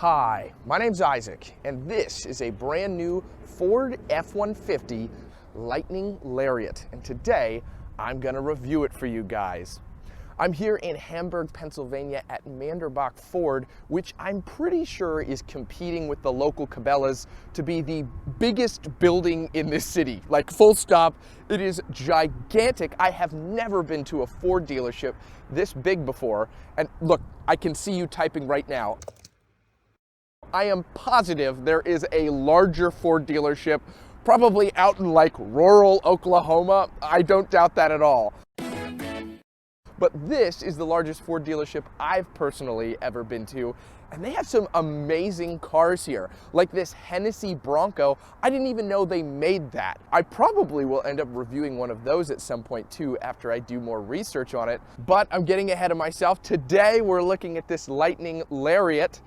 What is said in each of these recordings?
Hi, my name's Isaac, and this is a brand new Ford F-150 Lightning Lariat, and today I'm gonna review it for you guys. I'm here in Hamburg, Pennsylvania at Manderbach Ford, which I'm pretty sure is competing with the local Cabela's to be the biggest building in this city. Like, full stop, it is gigantic. I have never been to a Ford dealership this big before, and look, I can see you typing right now. I am positive there is a larger Ford dealership, probably out in like rural Oklahoma. I don't doubt that at all. But this is the largest Ford dealership I've personally ever been to, and they have some amazing cars here. Like this Hennessy Bronco, I didn't even know they made that. I probably will end up reviewing one of those at some point too after I do more research on it, but I'm getting ahead of myself. Today we're looking at this Lightning Lariat.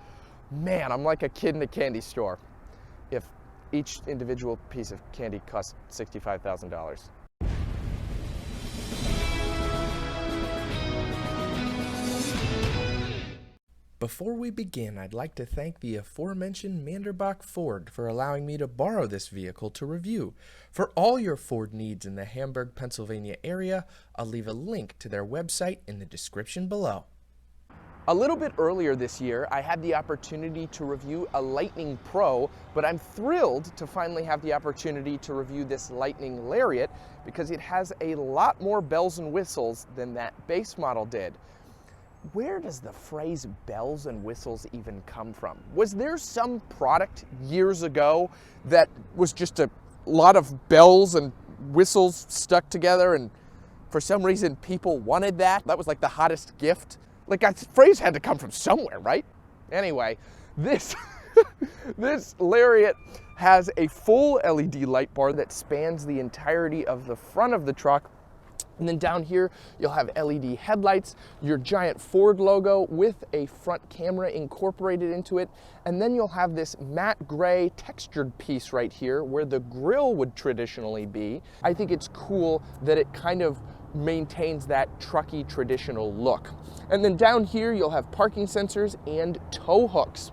Man, I'm like a kid in a candy store if each individual piece of candy costs $65,000. Before we begin, I'd like to thank the aforementioned Manderbach Ford for allowing me to borrow this vehicle to review. For all your Ford needs in the Hamburg, Pennsylvania area, I'll leave a link to their website in the description below. A little bit earlier this year, I had the opportunity to review a Lightning Pro, but I'm thrilled to finally have the opportunity to review this Lightning Lariat because it has a lot more bells and whistles than that base model did. Where does the phrase bells and whistles even come from? Was there some product years ago that was just a lot of bells and whistles stuck together, and for some reason people wanted that? That was like the hottest gift? Like, that phrase had to come from somewhere, right? Anyway, this Lariat has a full LED light bar that spans the entirety of the front of the truck. And then down here, you'll have LED headlights, your giant Ford logo with a front camera incorporated into it. And then you'll have this matte gray textured piece right here where the grille would traditionally be. I think it's cool that it kind of maintains that trucky traditional look. And then down here you'll have parking sensors and tow hooks.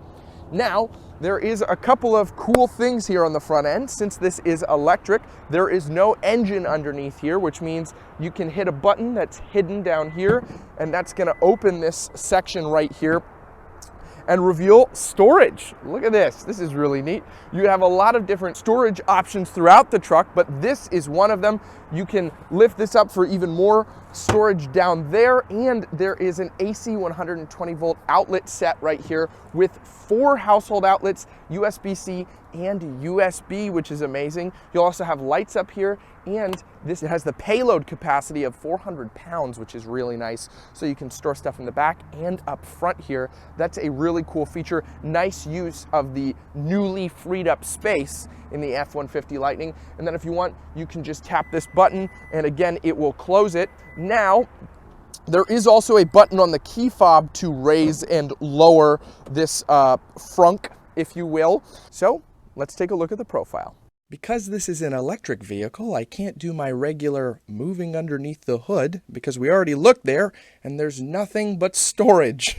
Now, there is a couple of cool things here on the front end. Since this is electric, there is no engine underneath here, which means you can hit a button that's hidden down here, and that's gonna open this section right here and reveal storage. Look at this, this is really neat. You have a lot of different storage options throughout the truck, but this is one of them. You can lift this up for even more storage down there, and there is an AC 120 volt outlet set right here with 4 household outlets, USB-C and USB, which is amazing. You'll also have lights up here, and this has the payload capacity of 400 pounds, which is really nice. So you can store stuff in the back and up front here. That's a really cool feature. Nice use of the newly freed up space in the F-150 Lightning. And then if you want, you can just tap this button, and again, it will close it. Now, there is also a button on the key fob to raise and lower this frunk, if you will. So let's take a look at the profile. Because this is an electric vehicle, I can't do my regular moving underneath the hood because we already looked there and there's nothing but storage.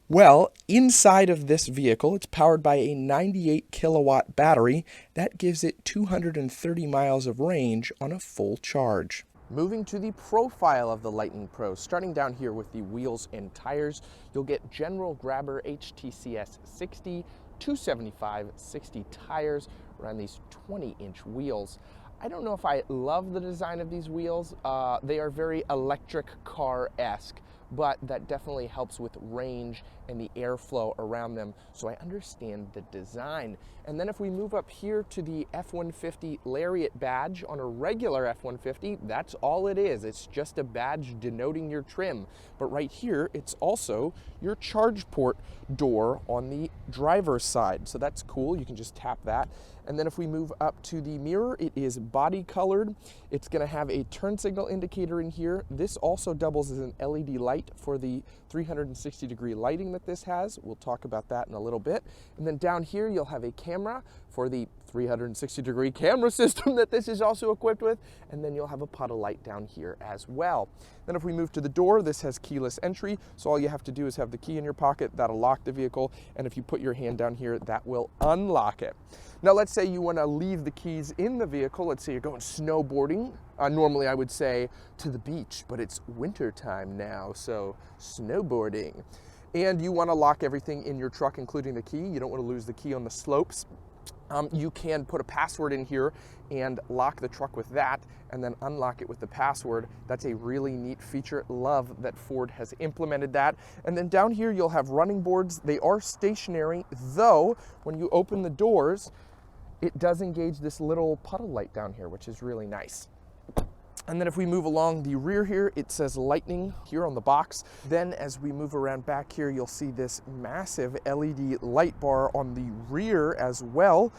Well, inside of this vehicle, it's powered by a 98 kilowatt battery. That gives it 230 miles of range on a full charge. Moving to the profile of the Lightning Pro, starting down here with the wheels and tires, you'll get General Grabber HTCS 60, 275/60 tires around these 20-inch wheels. I don't know if I love the design of these wheels. They are very electric car-esque, but that definitely helps with range and the airflow around them, so I understand the design. And then if we move up here to the F-150 Lariat badge on a regular F-150, that's all it is. It's just a badge denoting your trim. But right here, it's also your charge port door on the driver's side. So that's cool, you can just tap that. And then if we move up to the mirror, it is body colored. It's gonna have a turn signal indicator in here. This also doubles as an LED light for the 360-degree lighting that this has. We'll talk about that in a little bit. And then down here, you'll have a camera for the 360-degree camera system that this is also equipped with. And then you'll have a puddle light down here as well. Then if we move to the door, this has keyless entry. So all you have to do is have the key in your pocket. That'll lock the vehicle. And if you put your hand down here, that will unlock it. Now, let's say you want to leave the keys in the vehicle. Let's say you're going snowboarding. Normally, I would say to the beach, but it's winter time now, so snowboarding. And you want to lock everything in your truck, including the key. You don't want to lose the key on the slopes. You can put a password in here and lock the truck with that, and then unlock it with the password. That's a really neat feature. Love that Ford has implemented that. And then down here, you'll have running boards. They are stationary, though when you open the doors, it does engage this little puddle light down here, which is really nice. And then if we move along the rear here, it says lightning here on the box. Then as we move around back here, you'll see this massive LED light bar on the rear as well.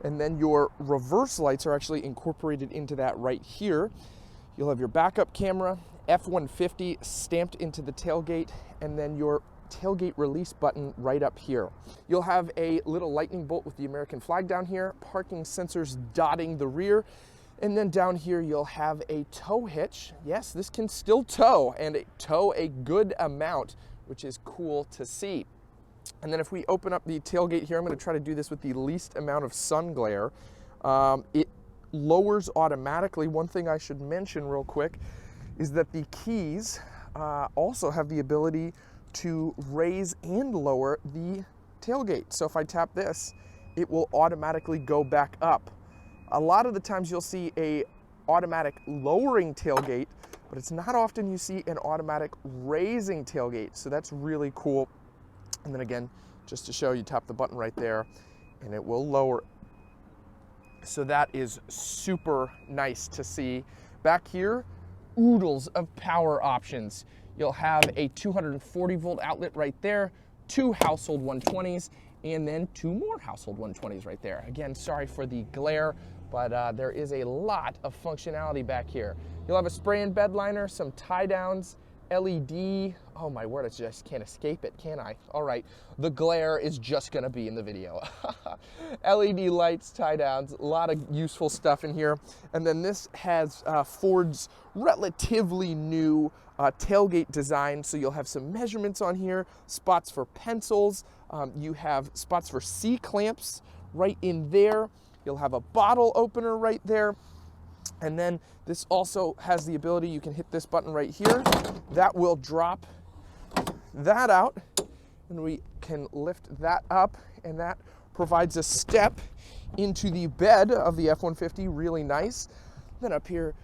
And then your reverse lights are actually incorporated into that right here. You'll have your backup camera, F-150 stamped into the tailgate, and then your tailgate release button right up here. You'll have a little lightning bolt with the American flag down here, parking sensors dotting the rear, and then down here you'll have a tow hitch. Yes, this can still tow, and tow a good amount, which is cool to see. And then if we open up the tailgate here, I'm going to try to do this with the least amount of sun glare. It lowers automatically. One thing I should mention real quick is that the keys also have the ability to raise and lower the tailgate. So if I tap this, it will automatically go back up. A lot of the times you'll see a automatic lowering tailgate, but it's not often you see an automatic raising tailgate. So that's really cool. And then again, just to show you, tap the button right there and it will lower. So that is super nice to see. Back here, oodles of power options. You'll have a 240 volt outlet right there, 2 household 120s, and then 2 more household 120s right there. Again, sorry for the glare, but there is a lot of functionality back here. You'll have a spray and bed liner, some tie downs, LED. Oh my word, I just can't escape it, can I? All right, the glare is just gonna be in the video. LED lights, tie downs, a lot of useful stuff in here. And then this has Ford's relatively new tailgate design. So you'll have some measurements on here, spots for pencils. You have spots for C-clamps right in there. You'll have a bottle opener right there. And then this also has the ability, you can hit this button right here. That will drop that out, and we can lift that up, and that provides a step into the bed of the F-150, really nice. Then up here,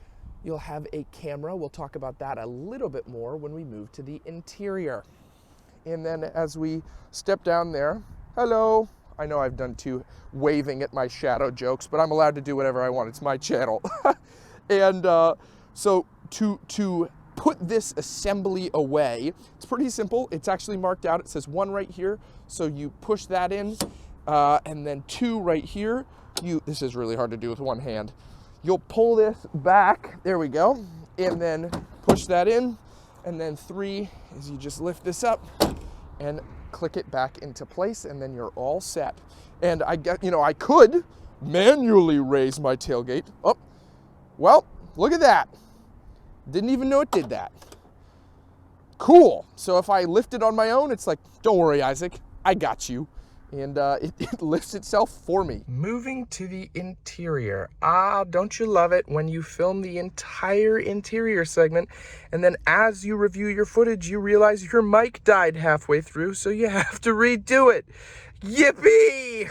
you'll have a camera. We'll talk about that a little bit more when we move to the interior. And then as we step down there, hello. I know I've done 2 waving at my shadow jokes, but I'm allowed to do whatever I want. It's my channel. And so to put this assembly away, it's pretty simple. It's actually marked out. It says 1 right here. So you push that in, and then 2 right here. This is really hard to do with one hand. You'll pull this back. There we go. And then push that in. And then 3 is you just lift this up and click it back into place, and then you're all set. And I could manually raise my tailgate. Oh, well, look at that. Didn't even know it did that. Cool. So if I lift it on my own, it's like, don't worry, Isaac, I got you. And it lifts itself for me. Moving to the interior. Don't you love it when you film the entire interior segment, and then as you review your footage, you realize your mic died halfway through, so you have to redo it. Yippee!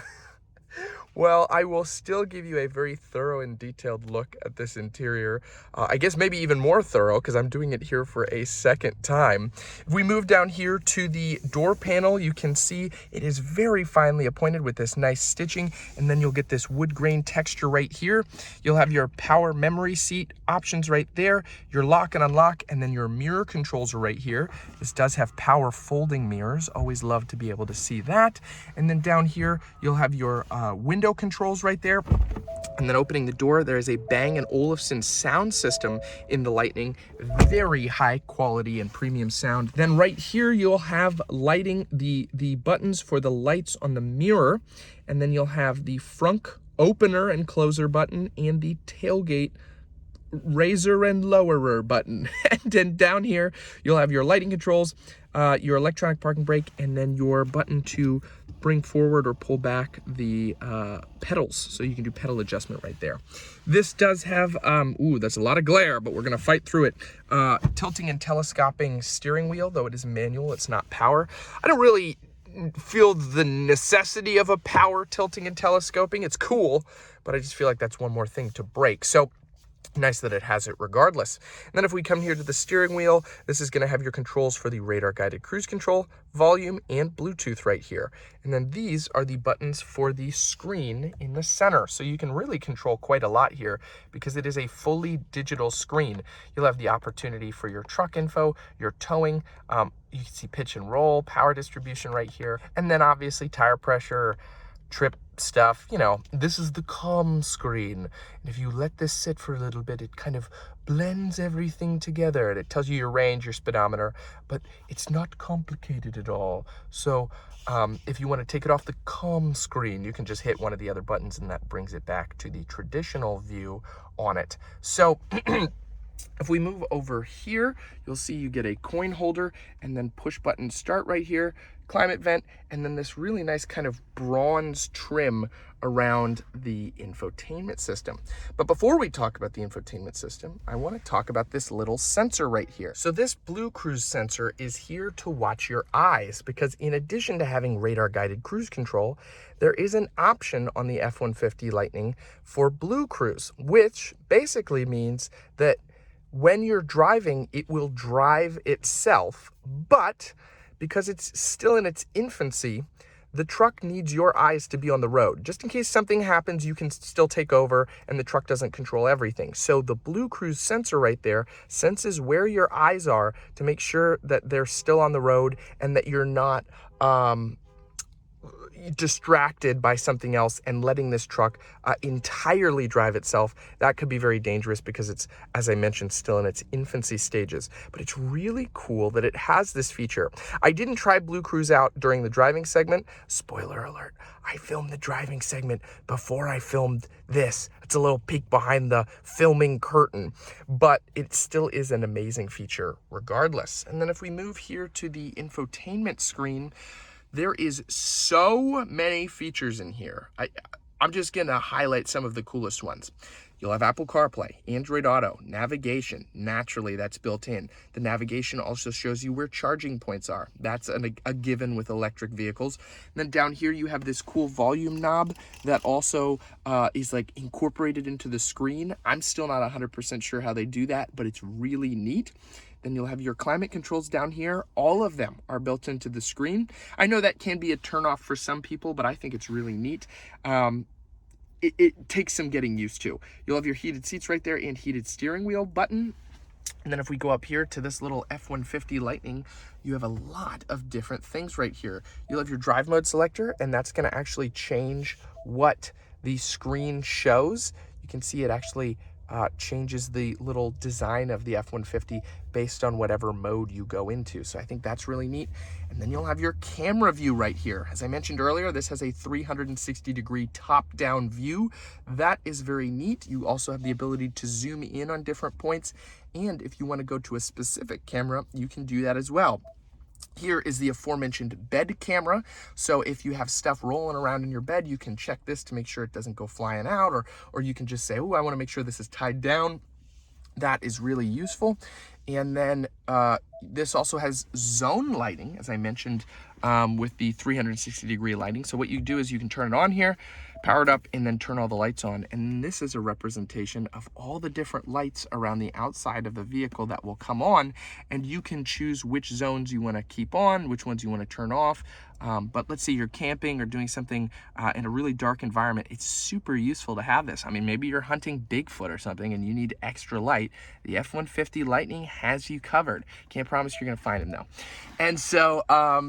Well, I will still give you a very thorough and detailed look at this interior. I guess maybe even more thorough because I'm doing it here for a second time. If we move down here to the door panel, you can see it is very finely appointed with this nice stitching, and then you'll get this wood grain texture right here. You'll have your power memory seat options right there, your lock and unlock, and then your mirror controls are right here. This does have power folding mirrors. Always love to be able to see that. And then down here, you'll have your window controls right there. And then opening the door, there is a Bang & Olufsen sound system in the Lightning. Very high quality and premium sound. Then right here, you'll have lighting, the buttons for the lights on the mirror. And then you'll have the front opener and closer button and the tailgate raiser and lowerer button. And then down here, you'll have your lighting controls, your electronic parking brake, and then your button to bring forward or pull back the pedals. So you can do pedal adjustment right there. This does have, ooh, that's a lot of glare, but we're gonna fight through it. Tilting and telescoping steering wheel, though it is manual, it's not power. I don't really feel the necessity of a power tilting and telescoping. It's cool, but I just feel like that's one more thing to break. So nice that it has it regardless. And then if we come here to the steering wheel, this is going to have your controls for the radar guided cruise control, volume, and Bluetooth right here. And then these are the buttons for the screen in the center. So you can really control quite a lot here because it is a fully digital screen. You'll have the opportunity for your truck info, your towing, you can see pitch and roll, power distribution right here, and then obviously tire pressure, trip stuff. You know, this is the calm screen, and if you let this sit for a little bit, it kind of blends everything together, and it tells you your range, your speedometer, but it's not complicated at all. So if you want to take it off the calm screen, you can just hit one of the other buttons, and that brings it back to the traditional view on it. So if we move over here, you'll see you get a coin holder and then push button start right here, climate vent, and then this really nice kind of bronze trim around the infotainment system. But before we talk about the infotainment system, I want to talk about this little sensor right here. So this Blue Cruise sensor is here to watch your eyes, because in addition to having radar guided cruise control, there is an option on the F-150 Lightning for Blue Cruise, which basically means that when you're driving, it will drive itself, but because it's still in its infancy, the truck needs your eyes to be on the road. Just in case something happens, you can still take over and the truck doesn't control everything. So the Blue Cruise sensor right there senses where your eyes are to make sure that they're still on the road and that you're not distracted by something else and letting this truck entirely drive itself. That could be very dangerous because it's, as I mentioned, still in its infancy stages. But it's really cool that it has this feature. I didn't try Blue Cruise out during the driving segment. Spoiler alert, I filmed the driving segment before I filmed this. It's a little peek behind the filming curtain, but it still is an amazing feature regardless. And then if we move here to the infotainment screen, there is so many features in here. I'm just going to highlight some of the coolest ones. You'll have Apple CarPlay, Android Auto, navigation. Naturally, that's built in. The navigation also shows you where charging points are. That's a given with electric vehicles. And then down here, you have this cool volume knob that also is like incorporated into the screen. I'm still not 100% sure how they do that, but it's really neat. Then you'll have your climate controls down here. All of them are built into the screen. I know that can be a turnoff for some people, but I think it's really neat. It takes some getting used to. You'll have your heated seats right there and heated steering wheel button. And then if we go up here to this little F-150 Lightning, you have a lot of different things right here. You'll have your drive mode selector, and that's going to actually change what the screen shows. You can see it actually changes the little design of the F-150 based on whatever mode you go into. So I think that's really neat. And then you'll have your camera view right here. As I mentioned earlier, this has a 360-degree top-down view. That is very neat. You also have the ability to zoom in on different points. And if you want to go to a specific camera, you can do that as well. Here is the aforementioned bed camera. So if you have stuff rolling around in your bed, you can check this to make sure it doesn't go flying out, or you can just say, oh, I want to make sure this is tied down. That is really useful. And then this also has zone lighting, as I mentioned, with the 360-degree lighting. So what you do is you can turn it on here, power it up, and then turn all the lights on. And this is a representation of all the different lights around the outside of the vehicle that will come on, and you can choose which zones you want to keep on, which ones you want to turn off. But let's say you're camping or doing something in a really dark environment, it's super useful to have this. I mean, maybe you're hunting Bigfoot or something and you need extra light. The F-150 Lightning has you covered. Can't promise you're gonna find him though. And so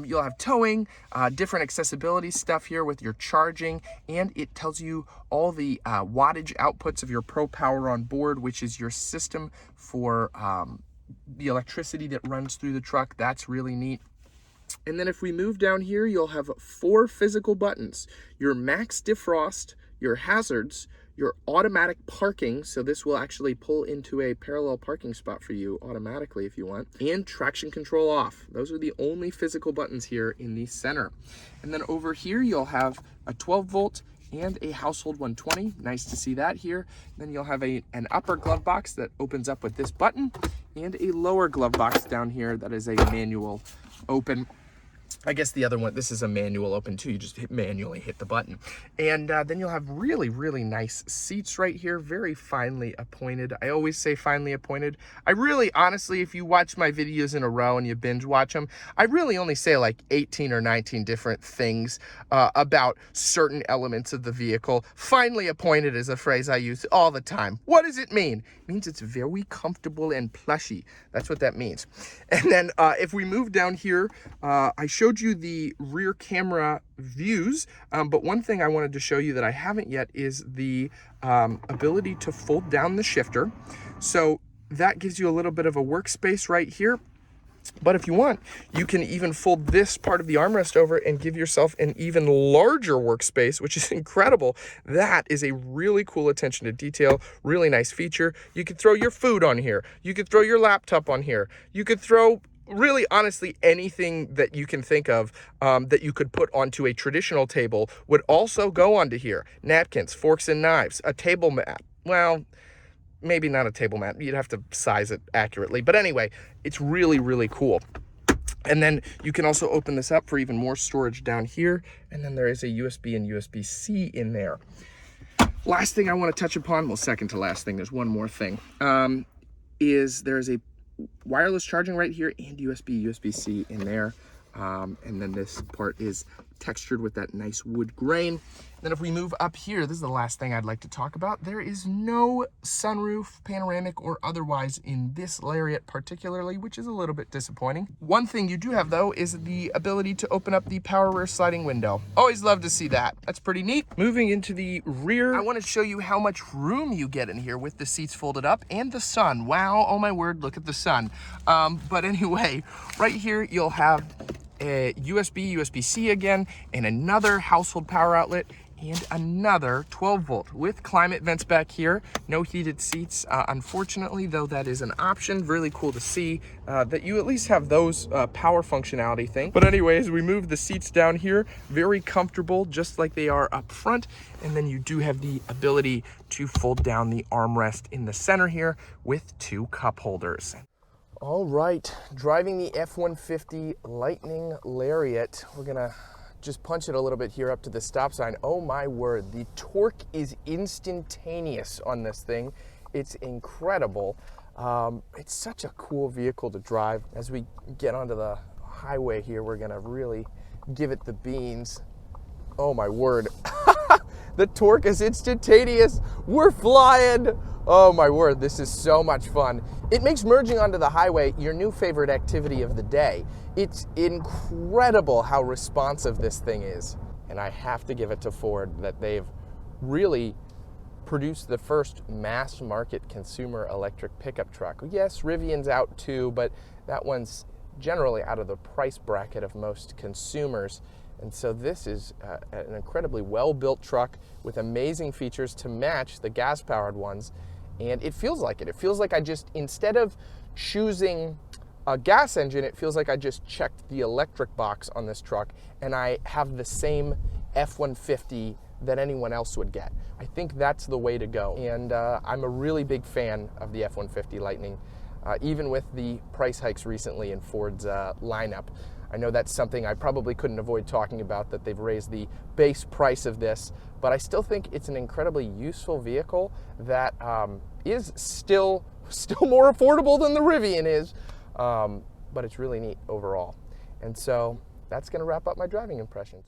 you'll have towing, different accessibility stuff here with your charging, and it tells you all the wattage outputs of your Pro Power on board, which is your system for the electricity that runs through the truck. That's really neat. And then if we move down here, you'll have 4 physical buttons: your max defrost, your hazards, your automatic parking, so this will actually pull into a parallel parking spot for you automatically if you want, and traction control off. Those are the only physical buttons here in the center. And then over here, you'll have a 12 volt and a household 120. Nice to see that here. Then you'll have an upper glove box that opens up with this button, and a lower glove box down here that is a manual open. I guess the other one, this is a manual open too. You just manually hit the button. And then you'll have really, really nice seats right here, very finely appointed. I always say finely appointed. I really, honestly, if you watch my videos in a row and you binge watch them, I really only say like 18 or 19 different things about certain elements of the vehicle. Finely appointed is a phrase I use all the time. What does it mean? It means it's very comfortable and plushy. That's what that means. And then if we move down here, I showed you the rear camera views, but one thing I wanted to show you that I haven't yet is the ability to fold down the shifter. So that gives you a little bit of a workspace right here. But if you want, you can even fold this part of the armrest over and give yourself an even larger workspace, which is incredible. That is a really cool attention to detail, really nice feature. You could throw your food on here. You could throw your laptop on here. You could throw, really, honestly, anything that you can think of that you could put onto a traditional table would also go onto here. Napkins, forks and knives, a table mat. Well, maybe not a table mat. You'd have to size it accurately. But anyway, it's really, really cool. And then you can also open this up for even more storage down here. And then there is a USB and USB-C in there. Last thing I want to touch upon, well, second to last thing, there's one more thing, is there's a wireless charging right here and USB, USB-C in there. And then this part is textured with that nice wood grain. Then if we move up here, this is the last thing I'd like to talk about. There is no sunroof, panoramic or otherwise, in this Lariat particularly, which is a little bit disappointing. One thing you do have though is the ability to open up the power rear sliding window. Always love to see that. That's pretty neat. Moving into the rear, I want to show you how much room you get in here with the seats folded up and the sun. Wow, oh my word, look at the sun. But anyway, right here you'll have a USB, USB-C again, and another household power outlet, and another 12 volt with climate vents back here. No heated seats, unfortunately, though that is an option. Really cool to see that you at least have those power functionality thing. But anyways, we move the seats down here, very comfortable, just like they are up front. And then you do have the ability to fold down the armrest in the center here with 2 cup holders. All right, driving the F-150 Lightning Lariat. We're gonna just punch it a little bit here up to the stop sign. Oh my word, the torque is instantaneous on this thing. It's incredible. It's such a cool vehicle to drive. As we get onto the highway here, we're gonna really give it the beans. Oh my word. The torque is instantaneous. We're flying. Oh my word, this is so much fun. It makes merging onto the highway your new favorite activity of the day. It's incredible how responsive this thing is. And I have to give it to Ford that they've really produced the first mass market consumer electric pickup truck. Yes, Rivian's out too, but that one's generally out of the price bracket of most consumers. And so this is an incredibly well-built truck with amazing features to match the gas-powered ones. And it feels like it. It feels like I just, instead of choosing a gas engine, it feels like I just checked the electric box on this truck and I have the same F-150 that anyone else would get. I think that's the way to go. And I'm a really big fan of the F-150 Lightning, even with the price hikes recently in Ford's lineup. I know that's something I probably couldn't avoid talking about, that they've raised the base price of this, but I still think it's an incredibly useful vehicle that is still more affordable than the Rivian is, but it's really neat overall. And so that's going to wrap up my driving impressions.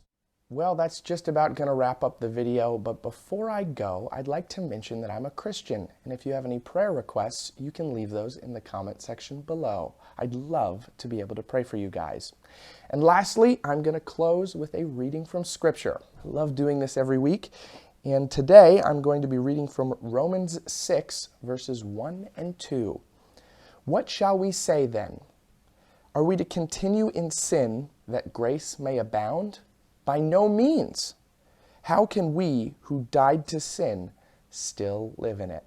Well, that's just about going to wrap up the video, but before I go, I'd like to mention that I'm a Christian, and if you have any prayer requests, you can leave those in the comment section below. I'd love to be able to pray for you guys. And lastly, I'm going to close with a reading from Scripture. I love doing this every week, and today I'm going to be reading from Romans 6, verses 1 and 2. What shall we say then? Are we to continue in sin that grace may abound? By no means. How can we who died to sin still live in it?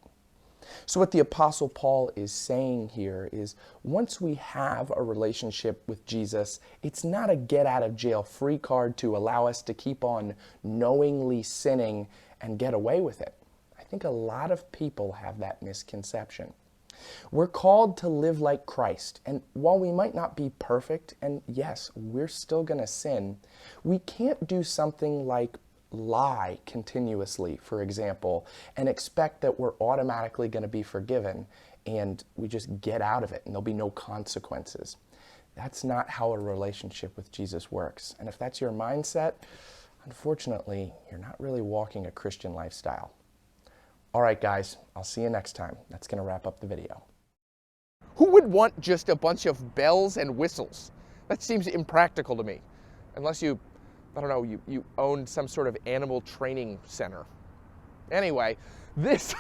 So what the Apostle Paul is saying here is once we have a relationship with Jesus, it's not a get out of jail free card to allow us to keep on knowingly sinning and get away with it. I think a lot of people have that misconception. We're called to live like Christ, and while we might not be perfect, and yes, we're still going to sin, we can't do something like lie continuously, for example, and expect that we're automatically going to be forgiven and we just get out of it and there'll be no consequences. That's not how a relationship with Jesus works. And if that's your mindset, unfortunately, you're not really walking a Christian lifestyle. All right, guys, I'll see you next time. That's going to wrap up the video. Who would want just a bunch of bells and whistles? That seems impractical to me. Unless you, I don't know, you own some sort of animal training center. Anyway, this